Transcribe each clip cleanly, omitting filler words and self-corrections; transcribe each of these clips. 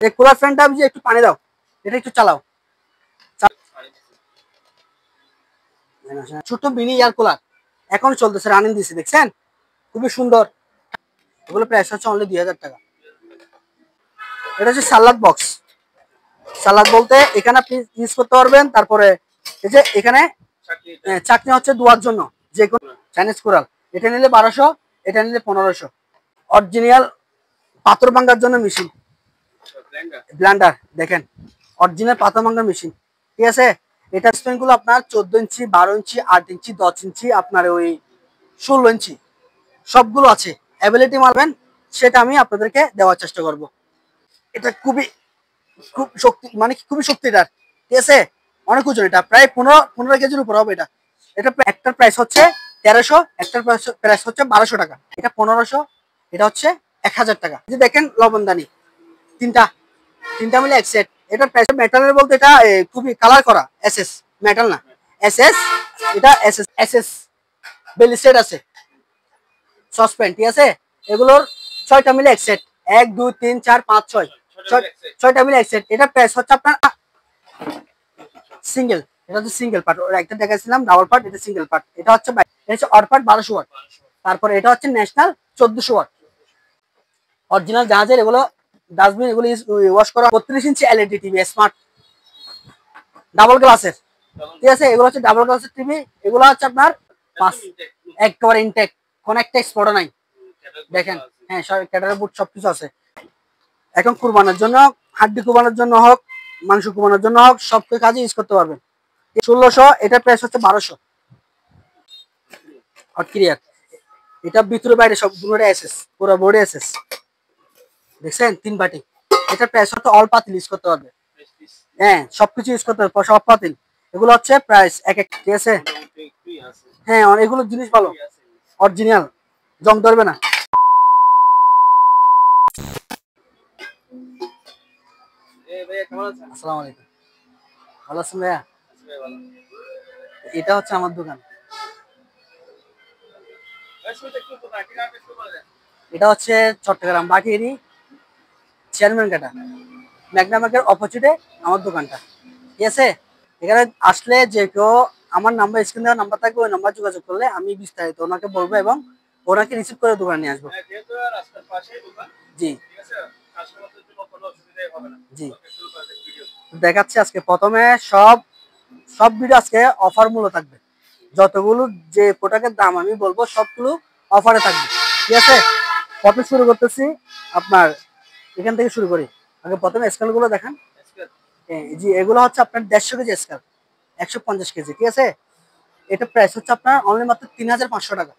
এই কুলার ফ্যানটা যে একটু পানি দাও, এটা একটু চালাও। ছোট মিনি এয়ার কুলার এখন চলতেছে, রানিং দিছে, দেখছেন খুবই সুন্দর। এগুলো প্রাইস হচ্ছে অনলি 2000 টাকা। এটা হচ্ছে সালাদ বক্স। সালাদ বলতে এখানে আপনি ইউজ করতে পারবেন। তারপরে এই যে এখানে চাকনি হচ্ছে ধোয়ার জন্য, যে কোনো চাইনিজ কুড়াল। এটা নিলে 1200, এটা নিলে 1500। অরিজিনাল পাথর ভাঙার জন্য মেশিন, ব্লেন্ডার দেখেন, অরিজিনাল পাথর ভাঙার মেশিন, ঠিক আছে। এটা স্প্যান গুলো আপনার 14 ইঞ্চি, 12 ইঞ্চি, 8 ইঞ্চি, 10 ইঞ্চি, আপনার ওই 16 ইঞ্চি সবগুলো আছে। অ্যাবিলিটি মারবেন, সেটা আমি আপনাদেরকে দেওয়ার চেষ্টা করব। এটা খুব শক্তি, মানে খুবই শক্তিদার, ঠিক আছে। অনেক ওজন, এটা প্রায় 15 কেজির উপর হবে। এটা এটা একটার প্রাইস হচ্ছে 1300, একটার প্রাইস হচ্ছে 1200 টাকা। এটা 1500, এটা হচ্ছে 1000 টাকা। যে দেখেন লবণদানি তিনটা তিনটা মিলে এক সেট। এটা প্রাইস মেটালের বলতে এটা খুবই কালার করা, এসএস মেটাল না, এসএস। এটা এসএস বেলি সেট আছে, সসপেন, ঠিক আছে। এগুলোর 6টা মিলে এক সেট, 1 2 3 4 5 6, 6টা মিলে এক সেট। এটা প্রাইস হচ্ছে আপনার সিঙ্গেল, এটা হচ্ছে সিঙ্গেল পার্ট। ওর একটা দেখাইছিলাম ডাবল পার্ট, এটা সিঙ্গেল পার্ট। এটা হচ্ছে অড পার্ট 1200 ওয়াট। তারপরে এটা হচ্ছে ন্যাশনাল 1400 ওয়াট। অরিজিনাল জাহাজের এগুলো ডাস্টবিন, এগুলো ওয়াশ করা। 32 inch LED TV smart, double গ্লাসের, ঠিক আছে। এগুলো হচ্ছে ডাবল গ্লাসের টিভি। এগুলো হচ্ছে আপনার 5 একেবারে ইনটেক, কোন একটা স্পট নাই, দেখেন। হ্যাঁ, সব ক্যাটারের বুট সবকিছু আছে। এখন কুরবানের জন্য, হাড্ডি কুরবানোর জন্য হোক, মাংস কুরবানোর জন্য হোক, সব কাজে ইউজ করতে পারবেন। 1600, এটা প্রাইস হচ্ছে 1200। হট ক্লিয়ার, এটা ভিতরে বাইরে সব দুটো এসএস, পুরো বডি এসএস, দেখছেন 3 বাটি। এটা প্রাইস হচ্ছে অল পাতিল ইউজ করতে পারবে। হ্যাঁ, সবকিছু ইউজ করতে পারবে, সব পাতিল। এগুলো হচ্ছে প্রাইস এক এক, ঠিক আছে। হ্যাঁ, এগুলো জিনিস ভালো, অরিজিনাল, জং ধরবে না। আসসালামু আলাইকুম, ভালো আছেন ভাইয়া? এটা হচ্ছে আমার দোকান। এটা হচ্ছে চট্টগ্রাম বাটিয়ারি চেয়ারম্যান কাটা, ম্যাগনা মার্কের অপোজিটে আমার দোকানটা, ঠিক আছে। এখানে আসলে যে কেউ আমার নাম্বার, স্ক্রিন দেওয়ার নাম্বার থাকবে, ওই নাম্বার যোগাযোগ করলে আমি বিস্তারিত ওনাকে বলবো এবং ওনাকে রিসিভ করে দোকানে নিয়ে আসবো। জি জি, দেখাচ্ছি আজকে প্রথমে সব সব ভিডিও আজকে অফার মূল্য থাকবে। যতগুলো যে প্রোডাক্টের দাম আমি বলবো সবগুলো অফারে থাকবে, ঠিক আছে। প্রথমে শুরু করতেছি আপনার এখান থেকে শুরু করি। আগে প্রথমে স্কেল গুলো দেখান। জি, এগুলো হচ্ছে আপনার 150 কেজি স্কেল, 150 কেজি, ঠিক আছে। এটা প্রাইস হচ্ছে আপনার অনলি মাত্র 3500 টাকা।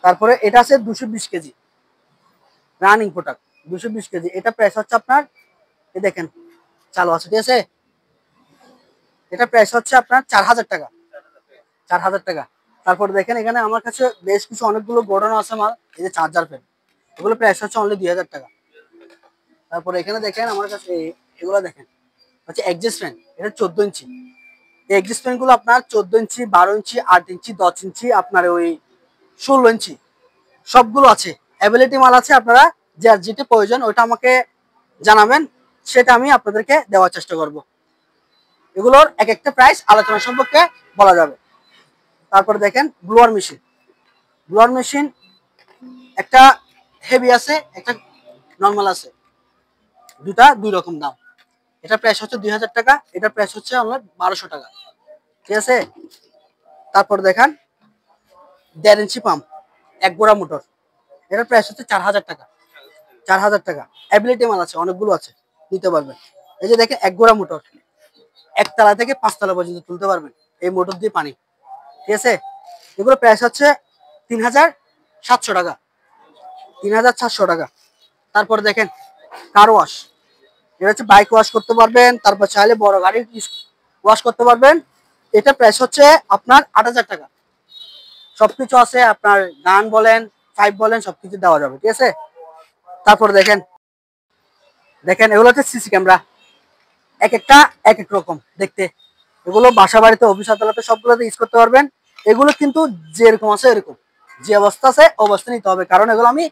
তারপরে এটা আছে 220 কেজি রানিং প্রোডাক্ট, 220 কেজি। এটা প্রাইস হচ্ছে আপনার, এই দেখেন চালু আছে, ঠিক আছে। এটা প্রাইস হচ্ছে আপনার 4000 টাকা, 4000 টাকা। তারপর দেখেন এখানে আমার কাছে বেশ কিছু অনেকগুলো গোডাউন আছে মাল। এই যে চার্জার ফ্যান, এগুলো প্রাইস হচ্ছে অনলি 2000 টাকা। তারপর এখানে দেখেন আমার কাছে এগুলো দেখেন হচ্ছে এক্সজস্ট ফ্যান, এটা 14 ইঞ্চি। এই এক্সজস্ট ফ্যান গুলো আপনার 14 ইঞ্চি, 12 ইঞ্চি, 8 ইঞ্চি, 10 ইঞ্চি, আপনার ওই 16 ইঞ্চি সবগুলো আছে। অ্যাবিলিটি মাল আছে। আপনারা যার যেটা প্রয়োজন ওইটা আমাকে জানাবেন, সেটা আমি আপনাদেরকে দেওয়ার চেষ্টা করব। এগুলোর এক একটা প্রাইস আলোচনা সম্পর্কে বলা যাবে। তারপরে দেখেন ব্লোয়ার মেশিন, ব্লোয়ার মেশিন একটা হেভি আছে, একটা নর্মাল আছে, দুটা দুই রকম দাম। এটা প্রাইস হচ্ছে 2000 টাকা, এটা প্রাইস হচ্ছে আমরা 1200 টাকা, ঠিক আছে। তারপর দেখেন 1.5 ইঞ্চি পাম্প, এক গোড়া মোটর, এটার প্রাইস হচ্ছে 4000 টাকা, 4000 টাকা। অ্যাবিলিটি মাল আছে, অনেকগুলো আছে, নিতে পারবেন। এই যে দেখেন এক গোড়া মোটর, একতলা থেকে 5 তলা পর্যন্ত তুলতে পারবেন এই মোটর দিয়ে পানি, ঠিক আছে। এগুলো প্রাইস হচ্ছে 3700 টাকা, 3700 টাকা। তারপর দেখেন কার ওয়াশ, এটা হচ্ছে বাইক ওয়াশ করতে পারবেন, তারপর চাইলে বড় গাড়ি ওয়াশ করতে পারবেন। এটা প্রাইস হচ্ছে আপনার 8000 টাকা। সবকিছু আছে, আপনার গান বলেন, পাইপ বলেন, সবকিছু দেওয়া যাবে, ঠিক আছে। তারপর দেখেন দেখেন এগুলো হচ্ছে সিসি ক্যামেরা, এক একটা এক এক রকম দেখতে। এগুলো বাসা বাড়িতে, অফিস আদালতে সবগুলোতে ইউজ করতে পারবেন। এগুলো কিন্তু যেরকম আছে এরকম, যে অবস্থা আছে অবস্থা নিতে হবে, কারণ এগুলো আমি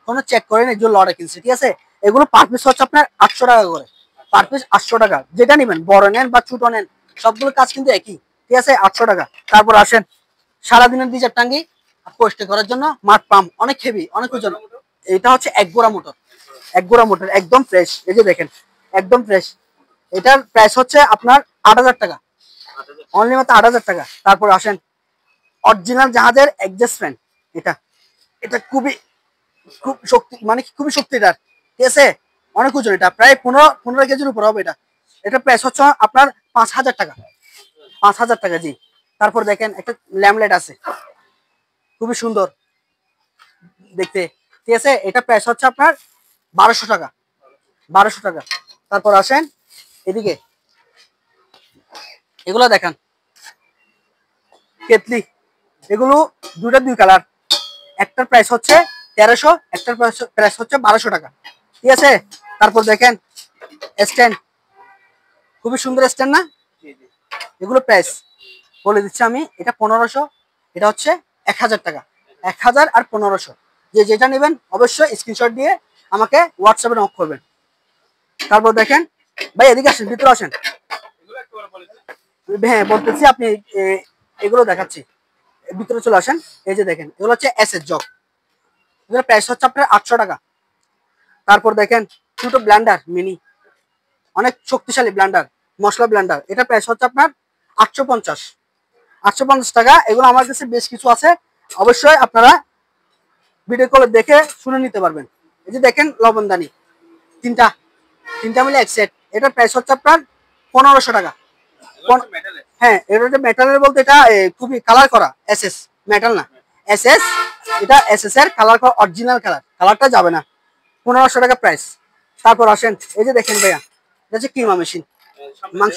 কোনো চেক করিনি, যে লড়ে কিনছি, ঠিক আছে। এগুলো পার পিস হচ্ছে আপনার 800 টাকা করে, পার পিস 800 টাকা। যেটা নেবেন বড় নেন বা ছোট নেন সবগুলো কাজ কিন্তু একই, ঠিক আছে, 800 টাকা। তারপর আসেন সারাদিনের ডিজার টাঙ্গি পোস্টে করার জন্য মাঠ পাম্প, অনেক হেভি, অনেক ওজন। এটা হচ্ছে এক গোড়া মোটর, এক গোড়া মোটর একদম ফ্রেশ, এই যে দেখেন একদম ফ্রেশ। এটার প্রাইস হচ্ছে আপনার 8000 টাকা, অনলি মাত্র 8000 টাকা। তারপর আসেন অরিজিনাল জাহাজের এক্সজস্ট ফ্যান, এটা এটা খুব শক্তি, মানে খুবই শক্তিদার, ঠিক আছে, অনেক ওজন। এটা প্রায় 15 কেজির উপর হবে এটা। এটা প্রাইস হচ্ছে আপনার 5000 টাকা, 5000 টাকা, জি। তারপর দেখেন একটা ল্যামলেট আছে, খুবই সুন্দর দেখতে, ঠিক আছে, এটা প্রাইস হচ্ছে আপনার 1200 টাকা, 1200 টাকা। তারপর আসেন এদিকে, এগুলো দেখান কেতলি, এগুলো দুটা দুই কালার, একটার প্রাইস হচ্ছে 1300, একটার প্রাইস হচ্ছে 1200 টাকা, ঠিক আছে। তারপর দেখেন স্ট্যান্ড, খুবই সুন্দর স্ট্যান্ড না, এগুলো প্রাইস বলে দিচ্ছি আমি, এটা 1500, এটা হচ্ছে 1000 টাকা, 1000 আর 1500। যে যেটা নেবেন অবশ্যই স্ক্রিনশট দিয়ে আমাকে হোয়াটসঅ্যাপে নক করবেন। তারপর দেখেন ভাই এদিকে আসেন, ভিতরে আসেন, হ্যাঁ বলতেছি, আপনি এগুলো দেখাচ্ছি, ভিতরে চলে আসেন। এই যে দেখেন এগুলো হচ্ছে এস এস জগ, এগুলো প্রাইস হচ্ছে আপনার 800 টাকা। তারপর দেখেন ছোট ব্লেন্ডার মিনি, অনেক শক্তিশালী ব্লেন্ডার, মশলা ব্লেন্ডার, এটা প্রাইস হচ্ছে আপনার 850, 850 টাকা। এগুলো আমার কাছে বেশ কিছু আছে, অবশ্যই আপনারা ভিডিও কলে দেখে শুনে নিতে পারবেন। এই যে দেখেন লবণদানি, তিনটা তিনটা মিলে এক সেট, এটার প্রাইস হচ্ছে আপনার 1500 টাকা। হ্যাঁ, এটা হচ্ছে মেটালের, বলতে এটা খুবই কালার করা, এস এস, মেটাল না, এস এস, এটা এস এস এর কালার করা, অরিজিনাল কালার, কালারটা যাবে না, 1500 টাকা প্রাইস। তারপর আসেন এই যে দেখেন ভাইয়া, এটা হচ্ছে কিমা মেশিন, মাংস,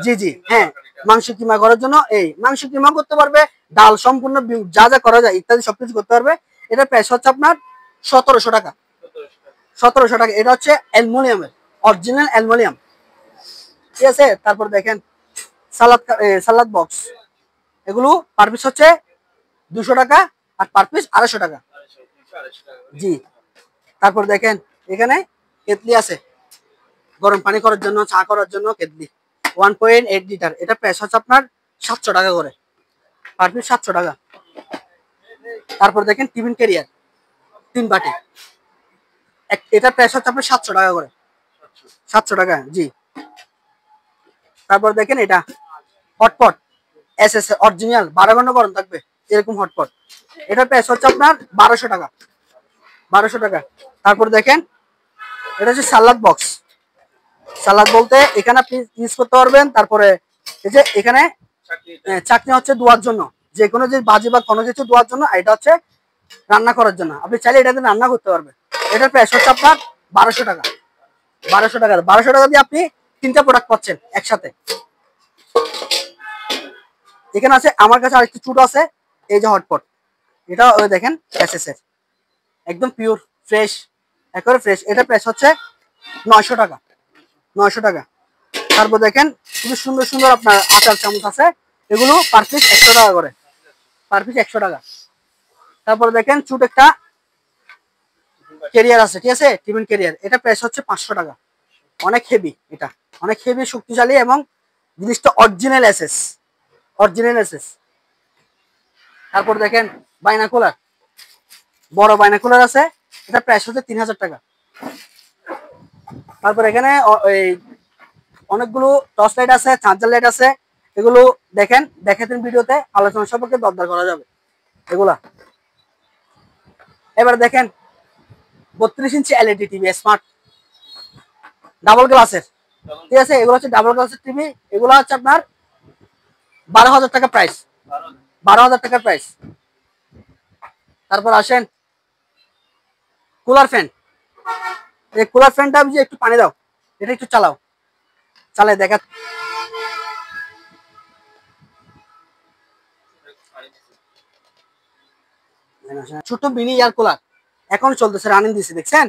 জি জি, হ্যাঁ, মাংস কিমা করার জন্য, এই মাংস কিমা করতে পারবে, ডাল সম্পূর্ণ যা যা করা যায় ইত্যাদি সবকিছু করতে পারবে। এটা প্রাইস হচ্ছে আপনার 1700 টাকা, 1700 টাকা। এটা হচ্ছে অ্যালুমিনিয়ামের, অরিজিনাল অ্যালুমিনিয়াম, ঠিক আছে। তারপর দেখেন সালাদ বক্স, এগুলো পার পিস হচ্ছে 200 টাকা আর পার পিস 250 টাকা, জি। তারপর দেখেন এখানে কেতলি আছে, গরম পানি করার জন্য, চা করার জন্য কেতলি, 1.8 লিটার, এটা প্রাইস হচ্ছে আপনার 700 টাকা করে, পার পিস 700 টাকা। তারপর দেখেন টিফিন ক্যারিয়ার 3 বাটি, এটা প্রাইস হচ্ছে আপনার 700 টাকা করে, 700 টাকা, জি। তারপর দেখেন এটা হটপট, এস এস অরিজিনাল 12 ঘন্টা গরম থাকবে এরকম হটপট, এটার প্রাইস হচ্ছে আপনার 1200 টাকা, 1200 টাকা। তারপর দেখেন এটা হচ্ছে সালাদ বক্স, সালাদ বলতে এখানে আপনি ইউজ করতে পারবেন। তারপরে এই যে এখানে চাকনি হচ্ছে ধোয়ার জন্য, যে কোনো যে বাজি বা কোনো কিছু ধোয়ার জন্য, এটা হচ্ছে রান্না করার জন্য, আপনি চাইলে এটাতে রান্না করতে পারবেন। এটার প্রাইস হচ্ছে আপনার 1200 টাকা, 1200 টাকা, 1200 টাকা দিয়ে আপনি 3টা প্রোডাক্ট পাচ্ছেন একসাথে। এখানে আছে আমার কাছে আরেকটি ছোট আছে, এই যে হটপট, এটা ওই দেখেন এসএস এর, একদম পিওর ফ্রেশ, একেবারে ফ্রেশ, এটা প্রাইস হচ্ছে 900 টাকা, 900 টাকা। তারপর দেখেন খুবই সুন্দর সুন্দর আপনার আচার চামচ আছে, এগুলো পার পিস 100 টাকা করে, পার পিস 100 টাকা। তারপর দেখেন ছোট একটা ক্যারিয়ার আছে, ঠিক আছে, টিফিন ক্যারিয়ার, এটা প্রাইস হচ্ছে 500 টাকা, অনেক হেভি, এটা অনেক হেভি, শক্তিশালী, এবং জিনিসটা অরিজিনাল এসএস, অরিজিনাল এসএস। তারপর দেখেন বাইনাকুলার, বড় বাইনাকুলার আছে, এটা প্রাইস হচ্ছে 3000 টাকা। তারপর এখানে এই অনেকগুলো টর্চ লাইট আছে, চার্জার লাইট আছে, এগুলো দেখেন, দেখাতেন ভিডিওতে, আলোচনা সম্পর্কে দরদার করা যাবে এগুলা। এবার দেখেন 32 inch LED TV smart, double গ্লাসের, ঠিক আছে, এগুলো হচ্ছে ডাবল গ্লাসের টিভি, এগুলো হচ্ছে আপনার 12,000 টাকা প্রাইস, 12,000 টাকার প্রাইস। তারপর আসেন কুলার ফ্যান, এই কুলার ফ্যানটা আমি যে একটু পানি দাও, এটা একটু চালাও, চালাই দেখা, ছোট মিনি এয়ার কুলার, এখন চলতেছে, রানিং দিছে, দেখছেন,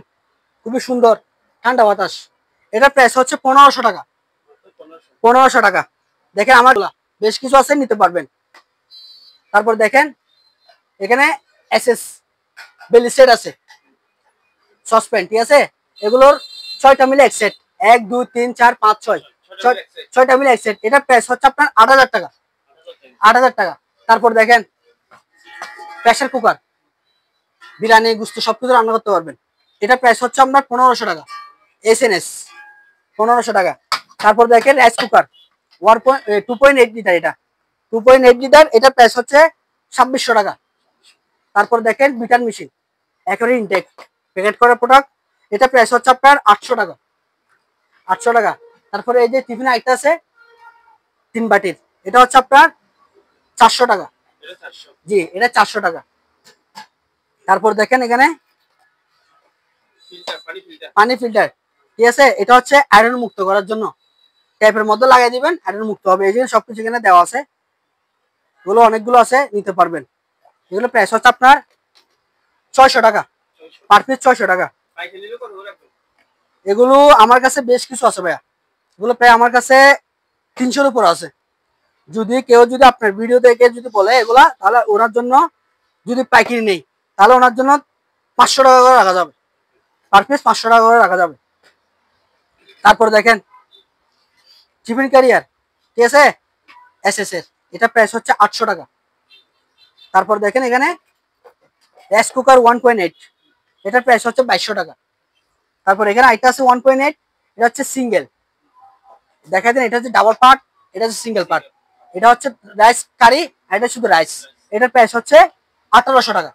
খুবই সুন্দর, ঠান্ডা বাতাস। এটা প্রাইস হচ্ছে 1500 টাকা, 1500 টাকা। দেখেন আমার বেশ কিছু আছে, নিতে পারবেন। তারপর দেখেন এখানে এসএস বেলি সেট আছে, সসপ্যান, ঠিক আছে, এগুলোর 6টা মিলে এক সেট, 1 2 3 4 5 6, 6টা মিলে এক সেট। এটা প্রাইস হচ্ছে আপনার 8000 টাকা, 8000 টাকা। তারপর দেখেন প্রেসার কুকার, বিরিয়ানি গুস্ত সবকিছু রান্না করতে পারবেন। এটা প্রাইস হচ্ছে আপনার 1500 টাকা, এসএনএস 1500 টাকা। তারপর দেখেন রাইস কুকার 2.8 লিটার, এটা 2.8 লিটার, এটা প্রাইস হচ্ছে 2600 টাকা। তারপর দেখেন বিটার মেশিন, একেবারে ইনটেক প্যাকেট করা প্রোডাক্ট, এটা প্রাইস হচ্ছে আপনার 800 টাকা, 800 টাকা। তারপরে এই যে টিফিন আইটা আছে 3 বাটির, এটা হচ্ছে আপনার 400 টাকা, জি এটা 400 টাকা। তারপর দেখেন এখানে পানি ফিল্টার, ঠিক আছে, এটা হচ্ছে আয়রন মুক্ত করার জন্য, ট্যাপের মধ্যে লাগাই দিবেন, আয়রন মুক্ত হবে। এই যে সবকিছু এখানে দেওয়া আছে, এগুলো অনেকগুলো আছে, নিতে পারবেন। এগুলো প্রাইস হচ্ছে আপনার 600 টাকা, পার পিস 600 টাকা। এগুলো আমার কাছে বেশ কিছু আছে ভাইয়া, এগুলো প্রায় আমার কাছে 300-এর উপর আছে। যদি কেউ যদি আপনার ভিডিও দেখে যদি বলে এগুলা, তাহলে ওনার জন্য যদি পাইকারি নেই, তাহলে ওনার জন্য 500 টাকা করে রাখা যাবে, পার পিস 500 টাকা করে রাখা যাবে। তারপর দেখেন টিফিন ক্যারিয়ার, ঠিক আছে, এসএস এর, এটা প্রাইস হচ্ছে 800 টাকা। তারপর দেখেন এখানে রাইস কুকার 1.8, এটার প্রাইস হচ্ছে 2200 টাকা। তারপর এখানে আইটা আছে 1.8, এটা হচ্ছে সিঙ্গেল, দেখা দেন এটা হচ্ছে ডাবল পার্ট, এটা হচ্ছে সিঙ্গেল পার্ট। এটা হচ্ছে রাইস কারি, আর এটা শুধু রাইস, এটার প্রাইস হচ্ছে 1800 টাকা,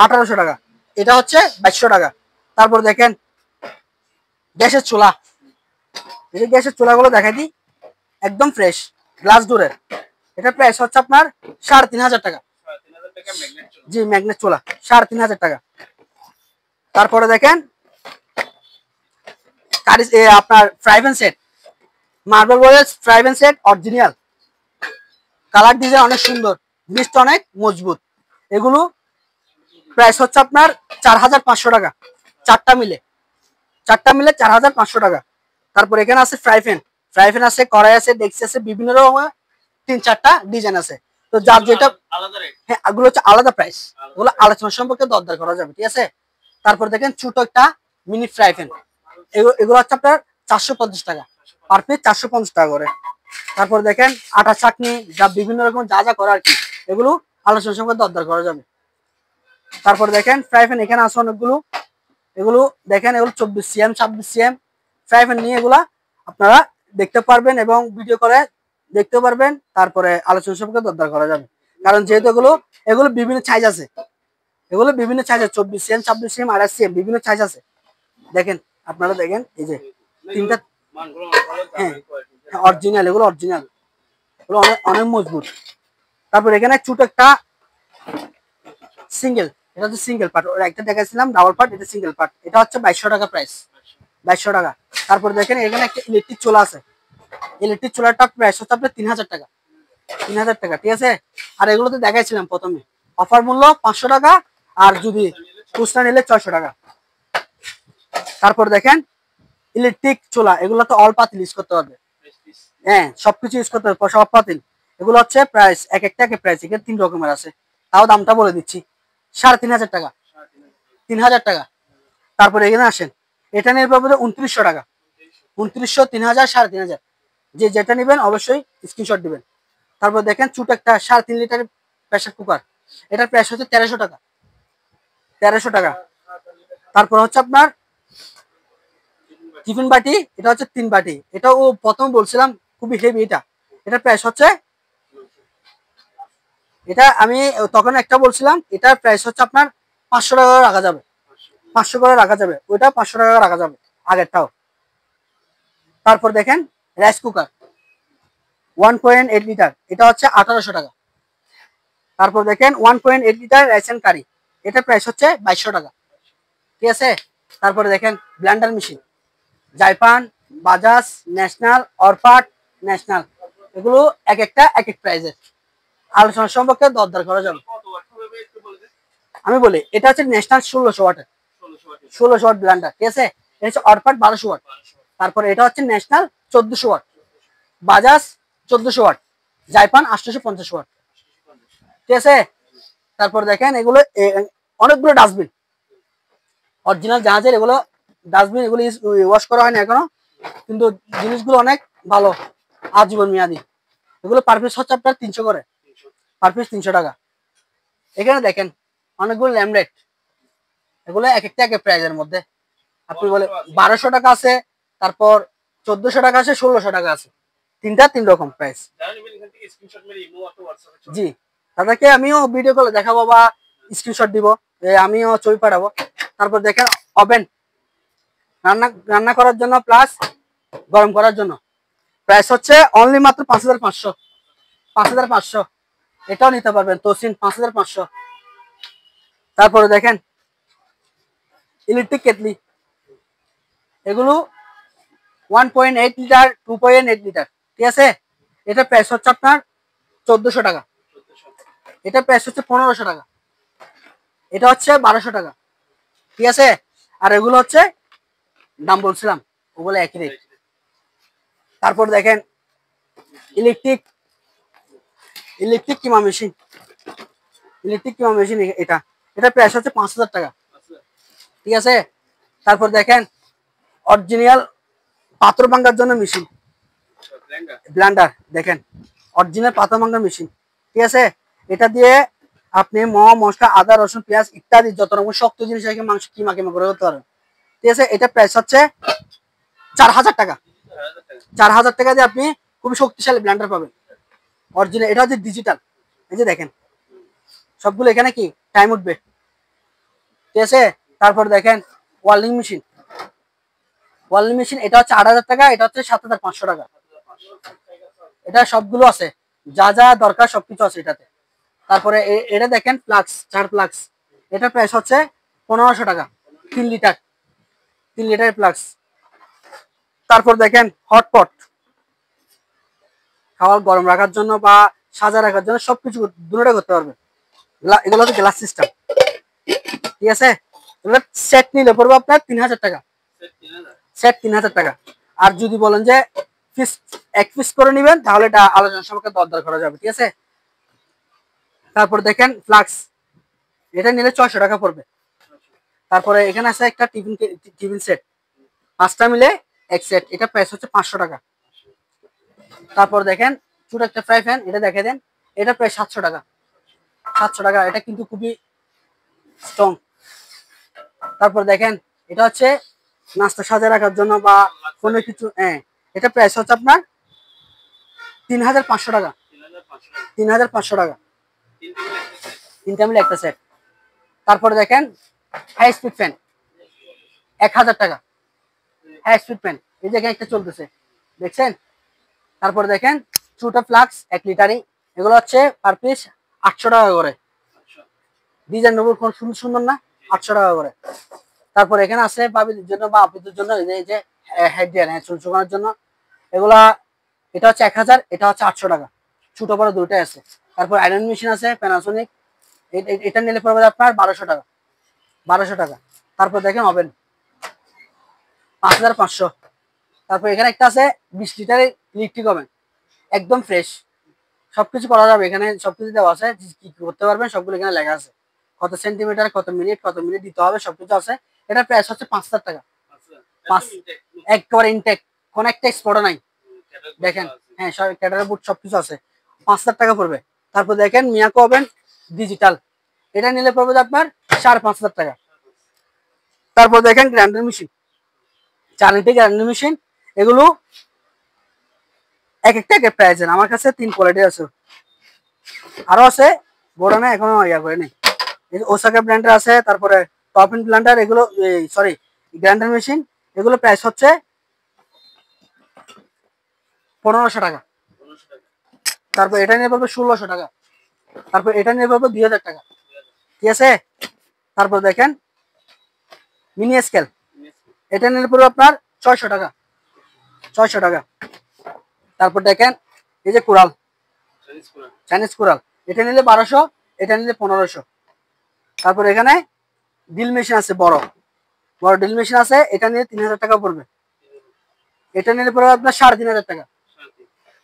1800 টাকা। এটা হচ্ছে 2200 টাকা। তারপর দেখেন গ্যাসের চুলা, এই গ্যাসের চুলাগুলো দেখাই দিই, একদম ফ্রেশ গ্লাস ডোরের, এটার প্রাইস হচ্ছে আপনার 3500 টাকা, জি ম্যাগনেট চুলা 3500 টাকা। তারপরে দেখেন আপনার ফ্রাই প্যান সেট, মার্বেল বয়েল fry pan set original, colour design অনেক সুন্দর, জিনিসটা অনেক মজবুত। এগুলো প্রাইস হচ্ছে আপনার 4500 টাকা, চারটা মিলে 4500 টাকা। তারপর এখানে আছে ফ্রাই প্যান আছে, কড়াই আছে, ডেক্সি আছে, বিভিন্ন রকমের 3-4টা ডিজাইন আছে। তো যার যেটা, হ্যাঁ এগুলো হচ্ছে আলাদা প্রাইস, এগুলো আলোচনা সম্পর্কে দরদার করা যাবে, ঠিক আছে। তারপর দেখেন ছোট একটা মিনি ফ্রাই প্যান, এগুলো হচ্ছে আপনার 450 টাকা, পার পিস 450 টাকা করে। তারপর দেখেন আটা চাটনি, যা বিভিন্ন রকম যা যা করা আর কি, এগুলো আলোচনা সম্পর্কে দরদার করা যাবে। তারপর দেখেন ফ্রাই প্যান এখানে আছে অনেকগুলো, এগুলো দেখেন এগুলো 24 সিএম 26 সিএম ফ্রাই প্যান নিয়ে এগুলা আপনারা দেখতে পারবেন এবং ভিডিও করে দেখতে পারবেন। তারপরে আলোচনা সম্পর্কে দরদার করা যাবে, কারণ যেহেতু এগুলো বিভিন্ন সাইজ আছে, এগুলো বিভিন্ন সাইজ আছে, 24 সিএম 26 সিএম 28 সিএম বিভিন্ন সাইজ আছে। দেখেন আপনারা দেখেন এই যে তিনটা, হ্যাঁ অরিজিনাল, এগুলো অরিজিনাল, এগুলো অনেক অনেক মজবুত। তারপর এখানে ছোট একটা সিঙ্গেল, এটা হচ্ছে সিঙ্গেল পার্ট, ওর একটা দেখাচ্ছিলাম ডাবল পার্ট, এটা সিঙ্গেল পার্ট, এটা হচ্ছে 2200 টাকা প্রাইস, 2200 টাকা। তারপর দেখেন এখানে একটা ইলেকট্রিক চুলা আছে, ইলেকট্রিক চুলাটা প্রাইস হচ্ছে আপনার 3000 টাকা, 3000 টাকা, ঠিক আছে। আর এগুলো তো দেখাইছিলাম প্রথমে, অফার মূল্য 500 টাকা, আর যদি খুচরা নিলে 600 টাকা। তারপর দেখেন ইলেকট্রিক চুলা, এগুলো তো অল পাতিল ইউজ করতে পারবে, হ্যাঁ সবকিছু ইউজ করতে পারবে, সব পাতিল। এগুলো হচ্ছে প্রাইস এক একটা এক প্রাইস, এখানে 3 রকমের আছে, তাও দামটা বলে দিচ্ছি, 3500 টাকা, 3000 টাকা। তারপরে এখানে আসেন, এটা নিয়ে পাবো 2900 টাকা, 2900, 3000, 3500, যে যেটা নেবেন অবশ্যই স্ক্রিনশট দিবেন। তারপর দেখেন ছোট একটা 3.5 লিটার প্রেসার কুকার, এটার প্রাইস হচ্ছে 1300 টাকা, 1300 টাকা। তারপর হচ্ছে আপনার টিফিন বাটি, এটা হচ্ছে 3 বাটি, এটাও প্রথম বলছিলাম খুবই হেভি, এটার প্রাইস হচ্ছে, এটা আমি তখন একটা বলছিলাম, এটার প্রাইস হচ্ছে আপনার 500 টাকা রাখা যাবে, 500 করে রাখা যাবে, ওইটা 500 টাকা রাখা যাবে আগেরটাও। তারপর দেখেন রাইস কুকার 1.8 লিটার, এটা হচ্ছে 1800 টাকা। তারপর দেখেন 1.8 লিটার রাইস এন্ড কারি, এটা প্রাইস হচ্ছে 2200 টাকা, ঠিক আছে। তারপরে দেখেন Blender machine, জাইপান, Bajaj, national, Orpat, national, এগুলো এক একটা এক এক প্রাইজের, আলোচনা সম্পর্কে দরদার করা যাবে। আমি বলি এটা হচ্ছে ন্যাশনাল 1600 ওয়াটের, 1600 ওয়াট ব্লেন্ডার, ঠিক আছে। এটা হচ্ছে অরপাট 1200 ওয়াট, তারপরে এটা হচ্ছে National 1400 watt, Bajaj 1400 watt, Jaipan 850 watt, ঠিক আছে। তারপর দেখেন এগুলো অনেকগুলো ডাস্টবিন অরিজিনাল জাহাজের, এগুলো ডাস্টবিন এগুলো ওয়াশ করা হয় না এখনো, কিন্তু জিনিসগুলো অনেক ভালো, আজীবন মেয়াদি। এগুলো পার পিস হচ্ছে আপনার 300 করে, পার পিস 300 টাকা। এখানে দেখেন অনেকগুলো ল্যামলেট, এগুলো এক একটা এক প্রাইজের মধ্যে। আপনি বলে 1200 টাকা আছে, তারপর 1400 টাকা আছে, 1600 টাকা আছে, তিনটা তিন রকম প্রাইস। জি, তাদেরকে আমিও ভিডিও কলে দেখাবো বা স্ক্রিনশট দিব, আমিও ছবি পাঠাবো। তারপর দেখেন ওভেন, রান্না করার জন্য প্লাস গরম করার জন্য। প্রাইস হচ্ছে অনলি মাত্র 5500, 5500। এটাও নিতে পারবেন তোসিন 5500। তারপরে দেখেন ইলেকট্রিক কেটলি, এগুলো 1.8 লিটার, 2.8 লিটার, ঠিক আছে। এটা প্রাইস হচ্ছে আপনার 1400 টাকা, এটা প্রাইস হচ্ছে 1500 টাকা, এটা হচ্ছে 1200 টাকা, ঠিক আছে। আর এগুলো হচ্ছে দাম বলছিলাম, ওগুলো একই রেট। তারপর দেখেন ইলেকট্রিক কিমা মেশিন, এটা প্রাইস হচ্ছে 5000 টাকা, ঠিক আছে। তারপর দেখেন অরিজিনাল পাথর ভাঙার জন্য মেশিন, ব্লেন্ডার, দেখেন অরিজিনাল পাথর ভাঙার মেশিন, ঠিক আছে। এটা দিয়ে আপনি মশলা, আদা, রসুন, পেঁয়াজ ইত্যাদি যত রকম শক্ত জিনিস আছে মাংস কিমা করে করতে পারেন, ঠিক আছে। এটা প্রাইস হচ্ছে 4000 টাকা, 4000 টাকা দিয়ে আপনি খুবই শক্তিশালী ব্লেন্ডার পাবেন অরিজিনাল। এটা হচ্ছে ডিজিটাল, এই যে দেখেন সবগুলো এখানে কি টাইম উঠবে, ঠিক আছে। তারপর দেখেন ওয়েল্ডিং মেশিন, এটা হচ্ছে 8000 টাকা, এটা হচ্ছে 7500 টাকা। এটা সবগুলো আছে, যা যা দরকার সবকিছু আছে এটাতে। তারপরে এটা দেখেন ফ্লাক্স, 4 ফ্লাক্স, এটা প্রাইস হচ্ছে 1500 টাকা, 3 লিটার, 3 লিটার ফ্লাক্স। তারপর দেখেন হটপট, খাবার গরম রাখার জন্য বা সাজা রাখার জন্য সবকিছু দুটোটা করতে পারবেন। এগুলো হচ্ছে গ্লাস সিস্টেম, ঠিক আছে। সেট নিলে পড়বে আপনার 3000 টাকা, সেট 3000 টাকা। আর যদি বলেন যে এক পিস করে নেবেন তাহলে এটা আলোচনা সাপেক্ষে দরদার করা যাবে, ঠিক আছে। তারপর দেখেন ফ্লাক্স, এটা নিলে 600 টাকা পড়বে। তারপরে এখানে আছে একটা টিফিন সেট, 5টা মিলে এক সেট, এটা প্রাইস হচ্ছে 500 টাকা। তারপর দেখেন ছোট একটা ফ্রাই প্যান, এটা দেখে দেন, এটা প্রায় 700 টাকা, 700 টাকা, এটা কিন্তু খুবই স্ট্রং। তারপর দেখেন এটা হচ্ছে নাস্তা সাজিয়ে রাখার জন্য বা কোনো কিছু, এটা প্রাইস হচ্ছে আপনার 3500 টাকা, 3500 টাকা, তিনটা মিলে একটা সেট। তারপরে দেখেন হাই স্পিড ফ্যান, 1000 টাকা, হাই স্পিড ফ্যান, এই জায়গায় একটা চলতেছে, দেখছেন। তারপরে দেখেন ছোট ফ্লাক্স 1 লিটারই, এগুলো হচ্ছে পার পিস 800 টাকা করে, ডিজাইন কোন সুন্দর সুন্দর না, 800 টাকা করে। তারপর এখানে আছে বাবিদের জন্য বা আপুদের জন্য এই যে হেড ড্রায়ার, চুল শুকানোর জন্য, এগুলা এটা হচ্ছে 1000, এটা হচ্ছে 800 টাকা, ছোট বড় দুটোই আছে। তারপর আয়রন মেশিন আছে প্যানাসোনিক, এটা নিলে পড়বে আপনার 1200 টাকা, 1200 টাকা। তারপর দেখেন ওভেন 5500। তারপর এখানে একটা আছে 20 লিটারের ইলেকট্রিক ওভেন, একদম ফ্রেশ, সবকিছু করা যাবে এখানে, সবকিছু দেওয়া আছে, কি করতে পারবেন সবগুলো এখানে লেখা আছে, কত সেন্টিমিটার, কত মিনিট দিতে হবে সবকিছু আছে। এটা প্রাইস হচ্ছে 5000 টাকা, একবারে ইনটেক, কোন একটা স্পটও নাই, দেখেন, হ্যাঁ সব ক্যাটার বুট সবকিছু আছে, 5000 টাকা পড়বে। তারপর দেখেন মিয়াকো ওভেন ডিজিটাল, এটা নিলে পড়বে আপনার 5500 টাকা। তারপর দেখেন grinder machine, 4 litre grinder machine, এগুলো এক একটা এক প্রাইস, আমার কাছে 3 কোয়ালিটি আছে, আরো আছে বড় না, এখনো ইয়া করে নেই। ওসাকা ব্র্যান্ডের আছে, তারপরে টপ ইন ব্লেন্ডার, এগুলো সরি গ্রাইন্ডার মেশিন, এগুলো প্রাইস হচ্ছে 1500 টাকা। তারপর এটা নিয়ে পড়বে 1600 টাকা, তারপর এটা নিয়ে পড়বে 2000 টাকা, ঠিক আছে। তারপর দেখেন মিনি স্কেল, এটা নিলে পড়বে আপনার 600 টাকা, 600 টাকা। তারপর দেখেন এই যে কুড়াল, চাইনিজ কুড়াল, এটা নিলে 1200, এটা নিলে 1500। তারপর এখানে ড্রিল মেশিন আছে, বড় বড় ড্রিল মেশিন আছে, এটা নিয়ে 3000 টাকা পড়বে, এটা নিলে পড়বে আপনার 3500 টাকা।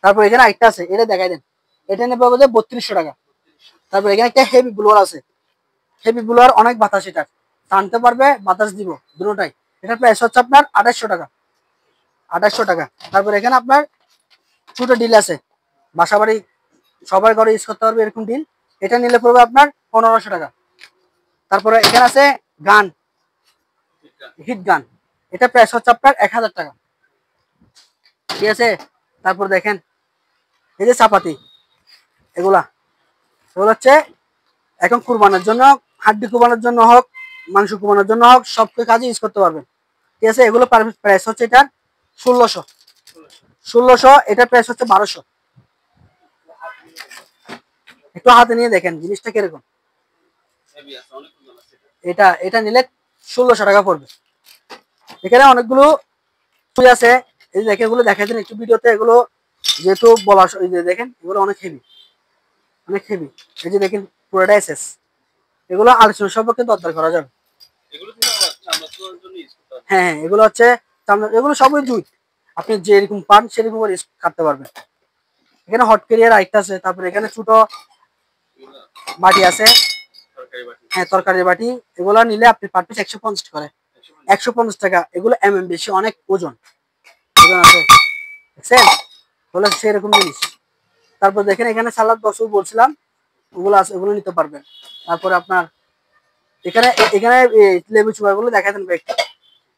তারপর এখানে একটা আছে, এটা দেখাই দেন, এটা নিয়ে পড়বে 3200 টাকা। তারপর এখানে একটা হেভি ব্লোয়ার আছে, হেভি ব্লোয়ার, অনেক বাতাস, এটা টানতে পারবে, বাতাস দিব দুটোটাই, এটার প্রাইস হচ্ছে আপনার 2800 টাকা, 2800 টাকা। তারপর এখানে আপনার ছোট ডিল আছে, বাসা বাড়ি সবার ঘরে ইউজ করতে পারবে এরকম ডিল, এটা নিলে পড়বে আপনার 1500 টাকা। তারপরে এখানে আছে গান, হিট গান, এটা প্রাইস হচ্ছে আপনার 1000 টাকা, ঠিক আছে। তারপর দেখেন এই যে চাপাতি, এগুলা এগুলো হচ্ছে এখন কুরবানোর জন্য, হাড্ডি কুরবানোর জন্য হোক, মাংস কুরবানোর জন্য হোক, সব কাজে ইউজ করতে পারবেন, ঠিক আছে। এগুলো প্রাইস হচ্ছে এটার 1600, 1600, এটার প্রাইস হচ্ছে 1200। একটু হাতে নিয়ে দেখেন জিনিসটা কিরকম। এটা এটা নিলে 1600 টাকা পড়বে। এখানে অনেকগুলো আছে, এই যে দেখেন এগুলো দেখাই দেন একটু ভিডিওতে, এগুলো যেহেতু বলা এই যে দেখেন এগুলো অনেক হেভি, অনেক হেভি। এই যে দেখেন পুরোটা এসএস, এগুলো আলোচনা সম্পর্কে দরকার করা যাবে। হ্যাঁ, এগুলো হচ্ছে এগুলো সবই জুট, আপনি যেরকম পান সেরকম করে কাটতে পারবেন। এখানে হট ক্যারিয়ার আরেকটা আছে, তারপরে এখানে ছোট বাটি আছে, হ্যাঁ তরকারি বাটি, এগুলো নিলে আপনি পার পিস 150 করে, 150 টাকা। এগুলো বেশি, অনেক ওজন ওজন আছে, দেখছেন, বলে সেরকম জিনিস। তারপর দেখেন এখানে সালাদ বক্স বলছিলাম, ওগুলো আছে, ওগুলো নিতে পারবেন। তারপরে আপনার এখানে এখানে লেবু চুয়া গুলো দেখা দেন,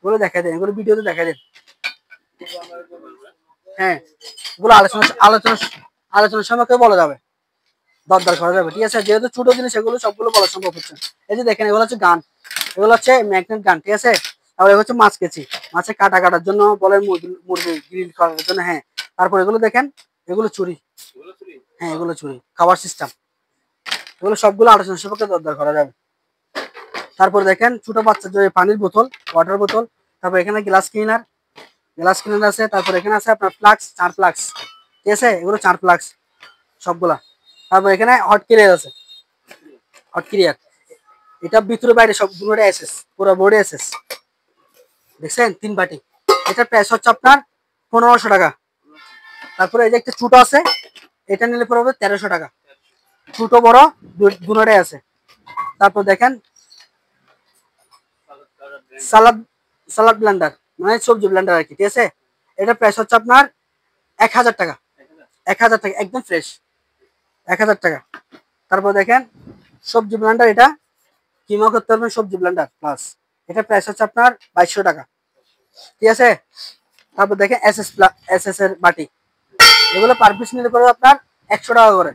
এগুলো দেখা দেন, এগুলো ভিডিওতে দেখা দেন। হ্যাঁ, এগুলো আলোচনা আলোচনা আলোচনার সময় বলা যাবে, দরদার করা যাবে, ঠিক আছে। যেহেতু ছোট জিনিস এগুলো সবগুলো বলা সম্ভব হচ্ছে। এই যে দেখেন এগুলো হচ্ছে গান, এগুলো হচ্ছে ম্যাগনেট গান, ঠিক আছে। তারপর এগুলো হচ্ছে মাছ কেচি, মাছের কাটা কাটার জন্য বলে, মুরগি গ্রিল করার জন্য, হ্যাঁ। তারপর এগুলো দেখেন, এগুলো চুরি, হ্যাঁ এগুলো চুরি, খাবার সিস্টেম, এগুলো সবগুলো আলোচনা সম্পর্কে দরদার করা যাবে। তারপর দেখেন ছোট বাচ্চার যে পানির বোতল, ওয়াটার বোতল, তারপর এখানে গ্লাস ক্লিনার, গ্লাস ক্লিনার আছে। তারপর এখানে আছে আপনার ফ্লাক্স, 4 ফ্লাক্স, ঠিক আছে, এগুলো 4 ফ্লাক্স সবগুলা। তারপর এখানে হট ক্লিয়ার আছে, হট ক্লিয়ার, এটা ভিতরে বাইরে সবগুলো এসএস, পুরো বোর্ডে এসএস, দেখছেন 3 বাটি। এটার প্রাইস হচ্ছে আপনার 1500 টাকা। তারপরে এই যে একটা ছোট আছে, এটা নিলে পরে হবে 1300 টাকা, ছোট বড় দুটোটাই আছে। তারপর দেখেন সালাদ, সালাদ ব্লেন্ডার মানে সবজি ব্লেন্ডার আর কি, ঠিক আছে। এটা প্রাইস হচ্ছে আপনার 1000 টাকা, 1000 টাকা, একদম ফ্রেশ, 1000 টাকা। তারপর দেখেন সবজি ব্লেন্ডার, এটা কিমা করতে পারবেন, সবজি ব্লেন্ডার প্লাস, এটা প্রাইস হচ্ছে আপনার 2200 টাকা, ঠিক আছে। তারপর দেখেন এসএস এর বাটি, এগুলো পার পিস নিলে পড়বে আপনার 100 টাকা করে।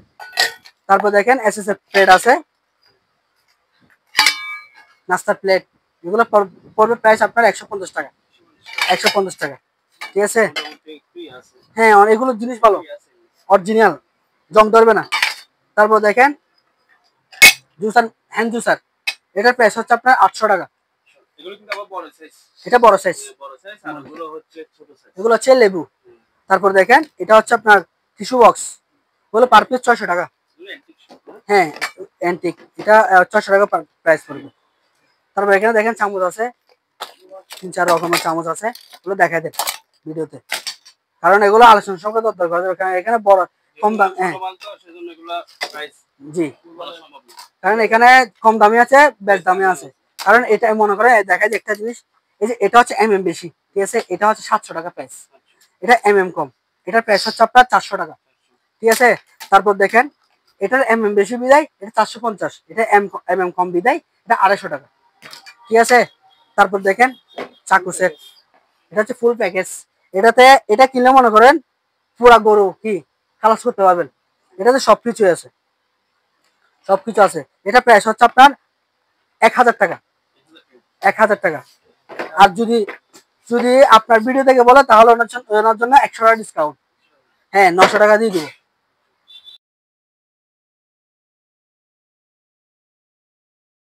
তারপর দেখেন এসএস এর প্লেট আছে, নাস্তার প্লেট, এগুলো পড়বে প্রাইস আপনার 150 টাকা, 150 টাকা, ঠিক আছে। হ্যাঁ, অনেকগুলো জিনিস ভালো, অরিজিনাল, জং ধরবে না। তারপর দেখেন জুসার, হ্যান্ড জুসার, এটার প্রাইস হচ্ছে আপনার 800 টাকা, এটা বড় সাইজ, এগুলো হচ্ছে লেবু। তারপর দেখেন এটা হচ্ছে আপনার টিস্যু বক্স, এগুলো পার পিস 600 টাকা, হ্যাঁ অ্যান্টিক, এটা 600 টাকা প্রাইস পড়বে। তারপর এখানে দেখেন চামচ আছে, 3-4 রকমের চামচ আছে, এগুলো দেখাই দেন ভিডিওতে, কারণ এগুলো আলোচনা সঙ্গে দরকার করা যাবে, কারণ এখানে বড় কম দাম, হ্যাঁ জি, কারণ এখানে কম দামি আছে, বেশ দামি আছে। কারণ এটা মনে করে দেখা যায় একটা জিনিস, এই যে এটা হচ্ছে বেশি, ঠিক আছে, এটা হচ্ছে 700 টাকা প্রাইস, এটা কম, এটার প্রাইস হচ্ছে আপনার 400 টাকা, ঠিক আছে। তারপর দেখেন এটার বেশি বিদায় এটা 450, এটা কম বিদায় এটা 250 টাকা, ঠিক আছে। তারপর দেখেন চাকু সেট, এটা হচ্ছে ফুল প্যাকেজ, এটাতে এটা কিনলে মনে করেন পুরা গরু কি খালাস করতে পারবেন, এটাতে সবকিছু আছে, সবকিছু আছে। এটা প্রাইস হচ্ছে আপনার 1000 টাকা, 1000 টাকা। আর যদি যদি আপনার ভিডিও থেকে বলে তাহলে ওনার জন্য 100 টাকা ডিসকাউন্ট, হ্যাঁ 900 টাকা দিয়ে দিব।